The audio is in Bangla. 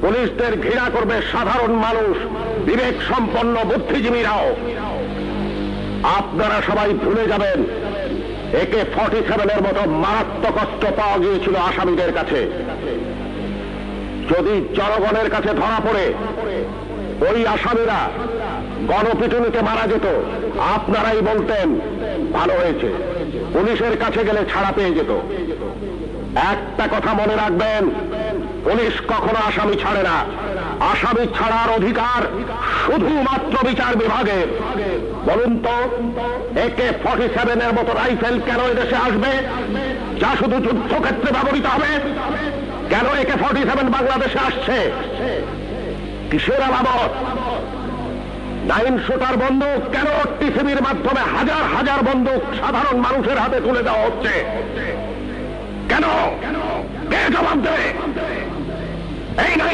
পুলিশদের ঘৃণা করবে সাধারণ মানুষ, বিবেক সম্পন্ন বুদ্ধিজীবীরাও। আপনারা সবাই ভুলে যাবেন AK-47 মতো মারাত্মক অস্ত্র পাওয়া গিয়েছিল আসামিদের কাছে। যদি জনগণের কাছে ধরা পড়ে ওই আসামিরা গণপিটুনিতে মারা যেত, আপনারাই বলতেন ভালো হয়েছে, পুলিশের কাছে গেলে ছাড়া পেয়ে যেত। একটা কথা মনে রাখবেন, পুলিশ কখনো আসামি ছাড়ে না। আসামি ছাড়ার অধিকার শুধুমাত্র বিচার বিভাগের। বলুন তো, AK-47 মতো রাইফেল কেন এদেশে আসবে, যা শুধু যুদ্ধক্ষেত্রে ব্যবহৃত হবে? কেন AK-47 বাংলাদেশে আসছে? কিসের আলামত? 9 শুটার বন্দুক কেন টিসিবির মাধ্যমে হাজার হাজার বন্দুক সাধারণ মানুষের হাতে তুলে দেওয়া হচ্ছে? কেন? কে জবাব দেবে? এই